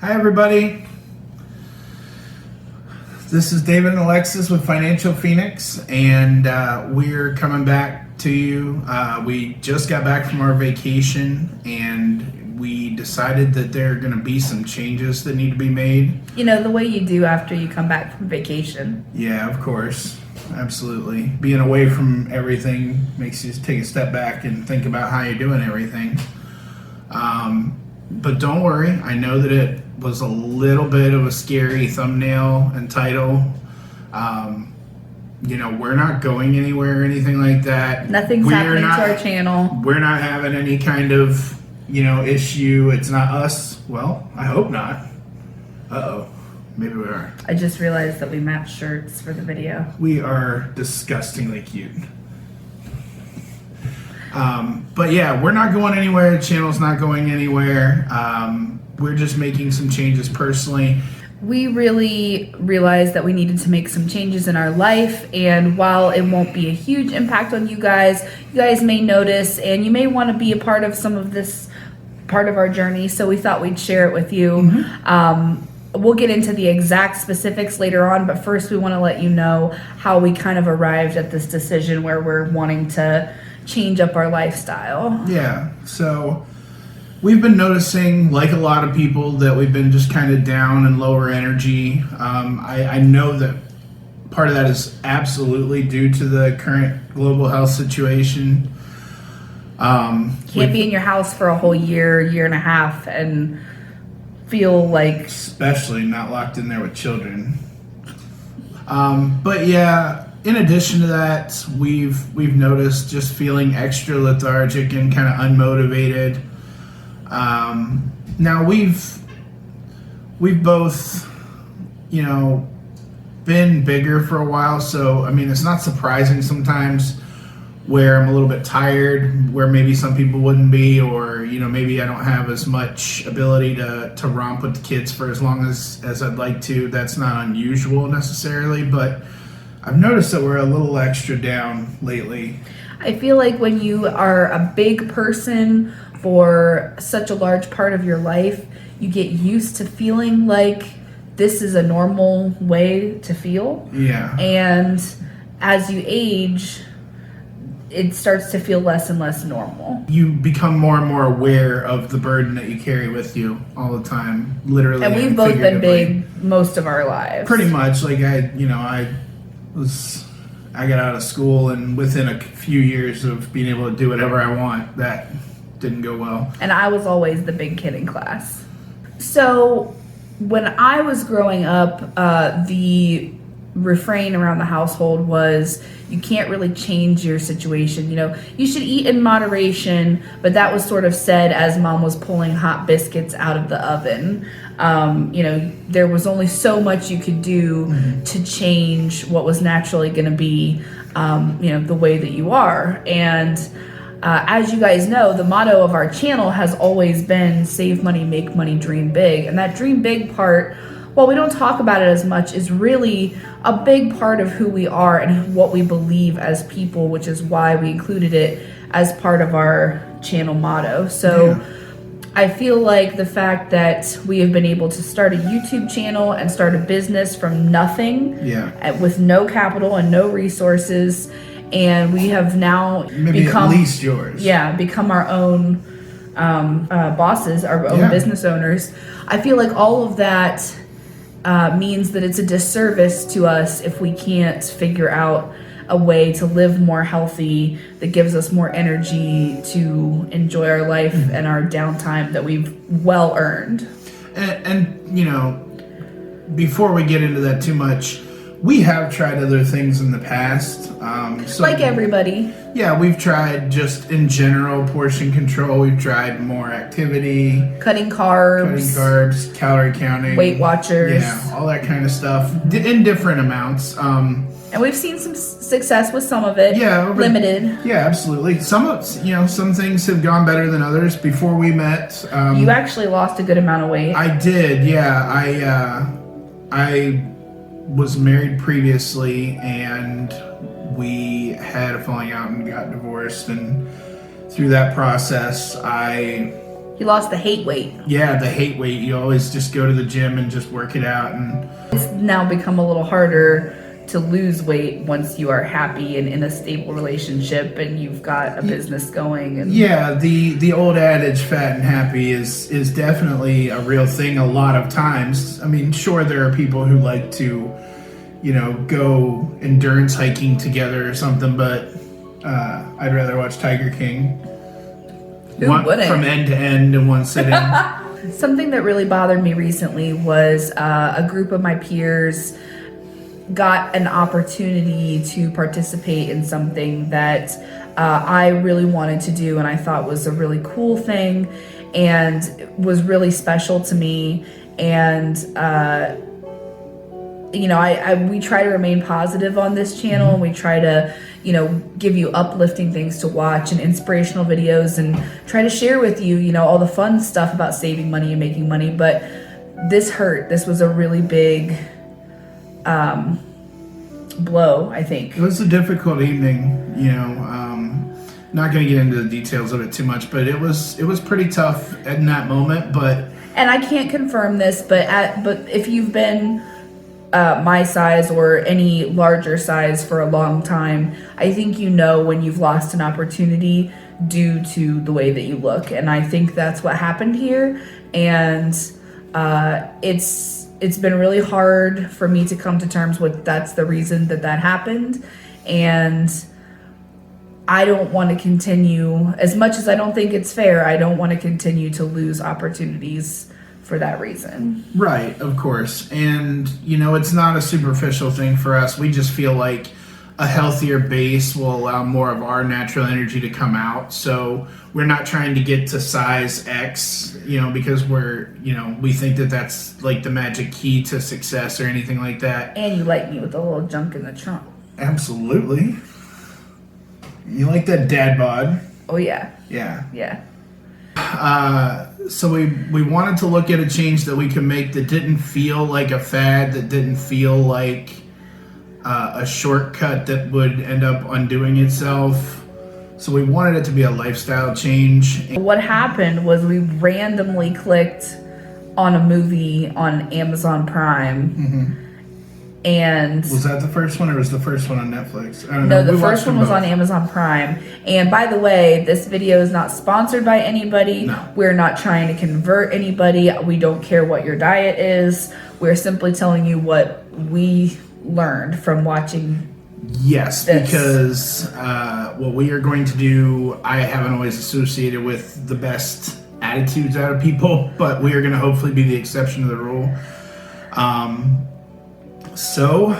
Hi, everybody. This is David and Alexis with Financial Phoenix, and we're coming back to you. We just got back from our vacation, and we decided that there are going to be some changes that need to be made. You know, the way you do after you come back from vacation. Yeah, of course. Absolutely. Being away from everything makes you take a step back and think about how you're doing everything. But don't worry, I know that it was a little bit of a scary thumbnail and title. We're not going anywhere or anything like that. Nothing's happening to our channel. We're not having any kind of, issue. It's not us. Well, I hope not. Uh-oh. Maybe we are. I just realized that we matched shirts for the video. We are disgustingly cute. But yeah, we're not going anywhere. The channel's not going anywhere. We're just making some changes personally. We really realized that we needed to make some changes in our life, and while it won't be a huge impact on you guys may notice, and you may want to be a part of some of this part of our journey, so we thought we'd share it with you. Mm-hmm. We'll get into the exact specifics later on, but first we want to let you know how we kind of arrived at this decision where we're wanting to change up our lifestyle. Yeah, so we've been noticing, like a lot of people, that we've been just kind of down and lower energy. I know that part of that is absolutely due to the current global health situation. Can't be in your house for a whole year and a half and feel like... Especially not locked in there with children. But yeah, in addition to that, we've noticed just feeling extra lethargic and kind of unmotivated. Now we've both, been bigger for a while, so I mean it's not surprising sometimes where I'm a little bit tired, where maybe some people wouldn't be, or maybe I don't have as much ability to romp with the kids for as long as I'd like to. That's not unusual necessarily, but I've noticed that we're a little extra down lately. I feel like when you are a big person for such a large part of your life, you get used to feeling like this is a normal way to feel. Yeah. And as you age, it starts to feel less and less normal. You become more and more aware of the burden that you carry with you all the time, literally. And we've both been big most of our lives. Pretty much. Like I got out of school, and within a few years of being able to do whatever I want, that didn't go well. And I was always the big kid in class. So when I was growing up, the refrain around the household was, you can't really change your situation. You should eat in moderation, but that was sort of said as mom was pulling hot biscuits out of the oven. There was only so much you could do to change what was naturally going to be, the way that you are. And as you guys know, the motto of our channel has always been save money, make money, dream big. And that dream big part, while we don't talk about it as much, is really a big part of who we are and what we believe as people, which is why we included it as part of our channel motto. So yeah. I feel like the fact that we have been able to start a YouTube channel and start a business from nothing, with no capital and no resources, and we have now become, at least yours. Yeah, become our own bosses, our own business owners. I feel like all of that means that it's a disservice to us if we can't figure out a way to live more healthy that gives us more energy to enjoy our life and our downtime that we've well earned. And before we get into that too much, we have tried other things in the past. Like everybody. Yeah, we've tried just in general portion control. We've tried more activity. Cutting carbs, calorie counting. Weight Watchers. Yeah, all that kind of stuff in different amounts. And we've seen some success with some of it. Yeah. Limited. Yeah, absolutely. Some things have gone better than others. Before we met. You actually lost a good amount of weight. I did, yeah. I was married previously, and we had a falling out and got divorced, and through that process I He lost the hate weight. Yeah, the hate weight. You always just go to the gym and just work it out, and It's now become a little harder to lose weight once you are happy and in a stable relationship and you've got a business going. And yeah, the old adage "fat and happy" is definitely a real thing. A lot of times, I mean, sure, there are people who like to, go endurance hiking together or something, but I'd rather watch Tiger King. Who wouldn't? From end to end in one sitting. Something that really bothered me recently was a group of my peers got an opportunity to participate in something that I really wanted to do and I thought was a really cool thing and was really special to me. And we try to remain positive on this channel, and we try to give you uplifting things to watch and inspirational videos and try to share with you all the fun stuff about saving money and making money. But this hurt. This was a really big blow, I think. It was a difficult evening, not going to get into the details of it too much, but it was pretty tough in that moment. And I can't confirm this, but if you've been my size or any larger size for a long time, I think when you've lost an opportunity due to the way that you look. And I think that's what happened here. And it's been really hard for me to come to terms with that's the reason that happened. And I don't want to continue, as much as I don't think it's fair, I don't want to continue to lose opportunities for that reason. Right, of course. And, it's not a superficial thing for us. We just feel like a healthier base will allow more of our natural energy to come out. So we're not trying to get to size X, because we think that that's like the magic key to success or anything like that. And you like me with a little junk in the trunk. Absolutely. You like that dad bod. Oh, yeah. Yeah. Yeah. So we wanted to look at a change that we could make that didn't feel like a fad, that didn't feel like a shortcut that would end up undoing itself. So we wanted it to be a lifestyle change. What happened was we randomly clicked on a movie on Amazon Prime. Mm-hmm. And was that the first one, or was the first one on Netflix? I don't know. No, the first one was on Amazon Prime. And by the way, this video is not sponsored by anybody. No. We're not trying to convert anybody. We don't care what your diet is. We're simply telling you what we learned from watching. Yes, this. Because what we are going to do, I haven't always associated with the best attitudes out of people, but we are going to hopefully be the exception to the rule. So,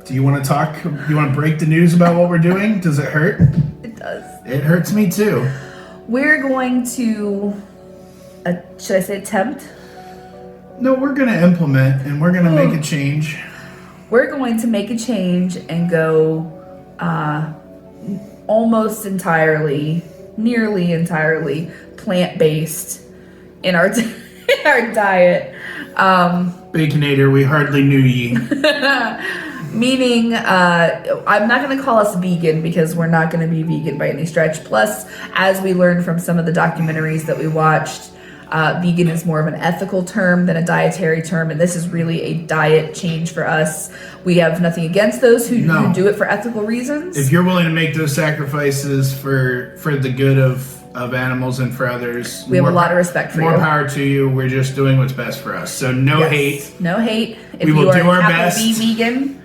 do you want to talk? You want to break the news about what we're doing? Does it hurt? It does. It hurts me too. We're going to, should I say attempt? No, we're going to implement, and we're going to make a change. We're going to make a change and go almost entirely, nearly entirely plant-based in our in our diet. Baconator, we hardly knew ye. Meaning, I'm not going to call us vegan because we're not going to be vegan by any stretch. Plus, as we learned from some of the documentaries that we watched, vegan is more of an ethical term than a dietary term, and this is really a diet change for us. We have nothing against those who do it for ethical reasons. If you're willing to make those sacrifices for the good of animals and for others, we have a lot of respect for you. More power to you. We're just doing what's best for us. So no hate. No hate. If we will you are do our capital best. V vegan,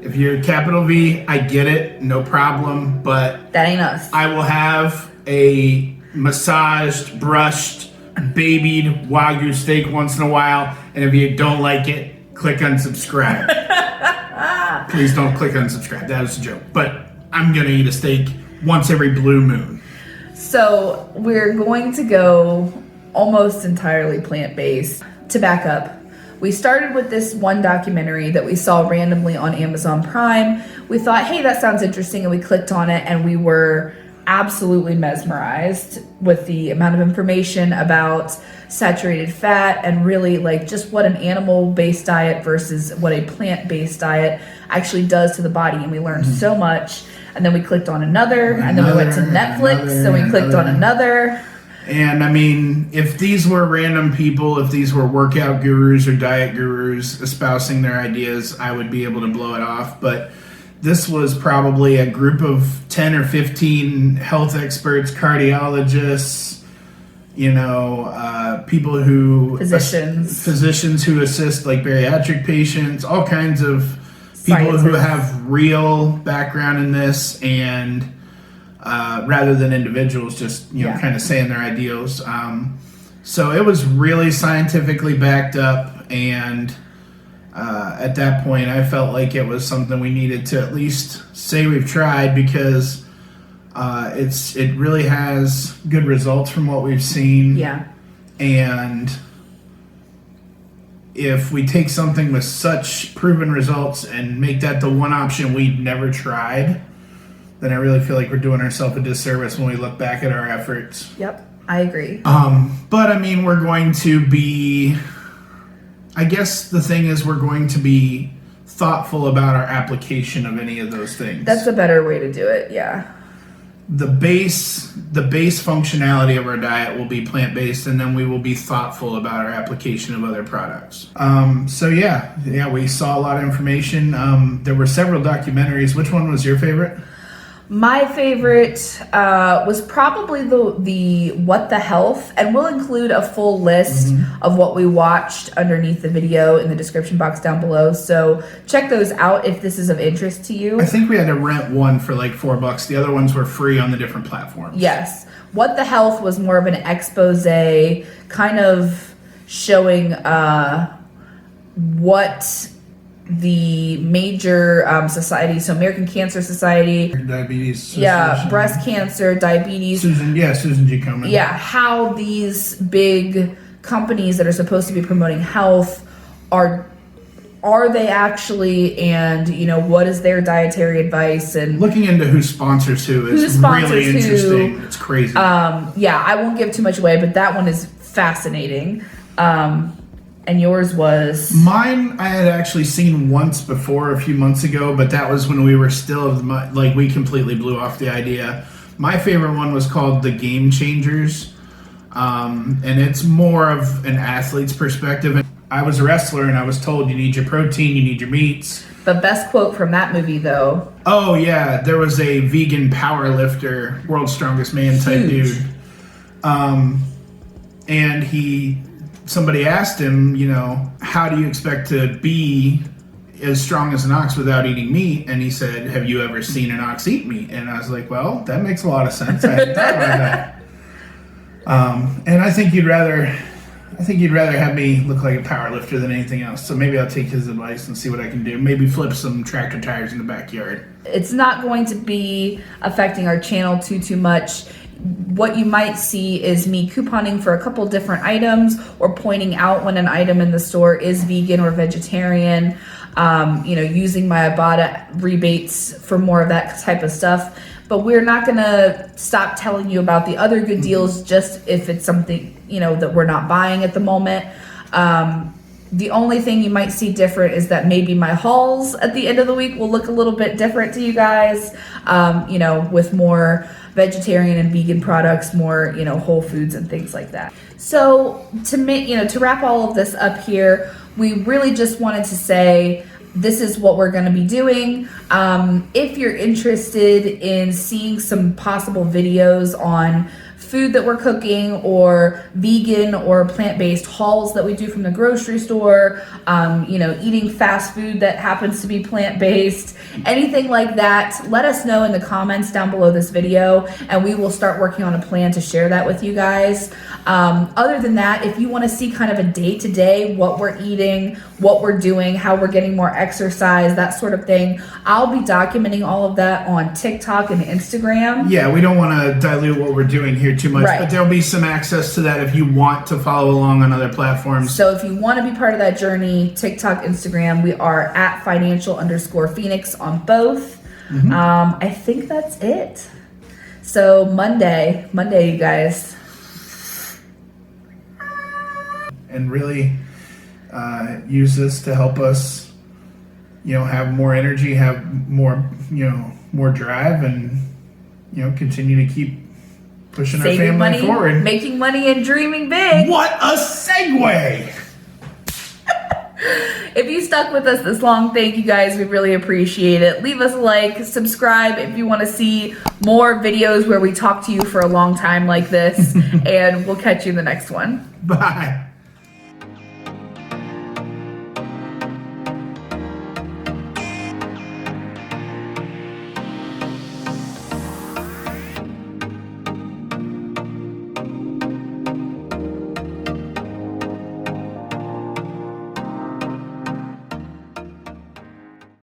if you're capital V, I get it. No problem. But that ain't us. I will have a massaged, brushed, babied Wagyu steak once in a while. And if you don't like it, click unsubscribe. Please don't click unsubscribe. That was a joke. But I'm going to eat a steak once every blue moon. So we're going to go almost entirely plant-based. To back up, we started with this one documentary that we saw randomly on Amazon Prime. We thought, hey, that sounds interesting, and we clicked on it, and we were absolutely mesmerized with the amount of information about saturated fat and really like just what an animal-based diet versus what a plant-based diet actually does to the body. And we learned so much. And then we clicked on another, and then we went to Netflix, and we clicked on another. And I mean, if these were random people, if these were workout gurus or diet gurus espousing their ideas, I would be able to blow it off. But this was probably a group of 10 or 15 health experts, cardiologists, people who physicians who assist like bariatric patients, all kinds of people who have real background in this, and rather than individuals just kind of saying their ideals. So it was really scientifically backed up, and at that point I felt like it was something we needed to at least say we've tried, because it really has good results from what we've seen. Yeah. And if we take something with such proven results and make that the one option we'd never tried, then I really feel like we're doing ourselves a disservice when we look back at our efforts. Yep, I agree. But I mean, we're going to be, I guess the thing is, we're going to be thoughtful about our application of any of those things. That's a better way to do it, yeah. The base functionality of our diet will be plant-based, and then we will be thoughtful about our application of other products. So we saw a lot of information. There were several documentaries. Which one was your favorite? My favorite was probably the What the Health, and we'll include a full list of what we watched underneath the video in the description box down below. So check those out if this is of interest to you. I think we had to rent one for like $4. The other ones were free on the different platforms. Yes. What the Health was more of an expose, kind of showing what the major societies, so American Cancer Society, Diabetes breast cancer, diabetes, Susan G. Komen, how these big companies that are supposed to be promoting health are they actually, and what is their dietary advice, and looking into who sponsors who is really interesting. It's crazy. I won't give too much away, but that one is fascinating. And yours was? Mine, I had actually seen once before a few months ago, but that was when we were still, we completely blew off the idea. My favorite one was called The Game Changers, and it's more of an athlete's perspective. And I was a wrestler, and I was told you need your protein, you need your meats. The best quote from that movie, though. Oh, yeah. There was a vegan power lifter, world's strongest man type dude. And somebody asked him, how do you expect to be as strong as an ox without eating meat? And he said, have you ever seen an ox eat meat? And I was like, well, that makes a lot of sense. I hadn't thought about that. And I think you'd rather have me look like a power lifter than anything else. So maybe I'll take his advice and see what I can do. Maybe flip some tractor tires in the backyard. It's not going to be affecting our channel too much. What you might see is me couponing for a couple different items, or pointing out when an item in the store is vegan or vegetarian, using my Ibotta rebates for more of that type of stuff. But we're not going to stop telling you about the other good deals just if it's something, that we're not buying at the moment. The only thing you might see different is that maybe my hauls at the end of the week will look a little bit different to you guys, with more vegetarian and vegan products, more, whole foods and things like that. So to wrap all of this up here, we really just wanted to say this is what we're going to be doing. If you're interested in seeing some possible videos on food that we're cooking, or vegan or plant-based hauls that we do from the grocery store, eating fast food that happens to be plant-based, anything like that, let us know in the comments down below this video, and we will start working on a plan to share that with you guys. Other than that, if you want to see kind of a day-to-day, what we're eating, what we're doing, how we're getting more exercise, that sort of thing, I'll be documenting all of that on TikTok and Instagram. Yeah, we don't want to dilute what we're doing here too much, right, but there'll be some access to that if you want to follow along on other platforms. So if you want to be part of that journey, TikTok, Instagram, we are at financial_Phoenix on both. I think that's it. So Monday, you guys. And really use this to help us, have more energy, have more drive, and, continue to keep Pushing our saving family money, forward. making money, and dreaming big. What a segue! If you stuck with us this long, thank you guys. We really appreciate it. Leave us a like, subscribe if you want to see more videos where we talk to you for a long time like this, and we'll catch you in the next one. Bye.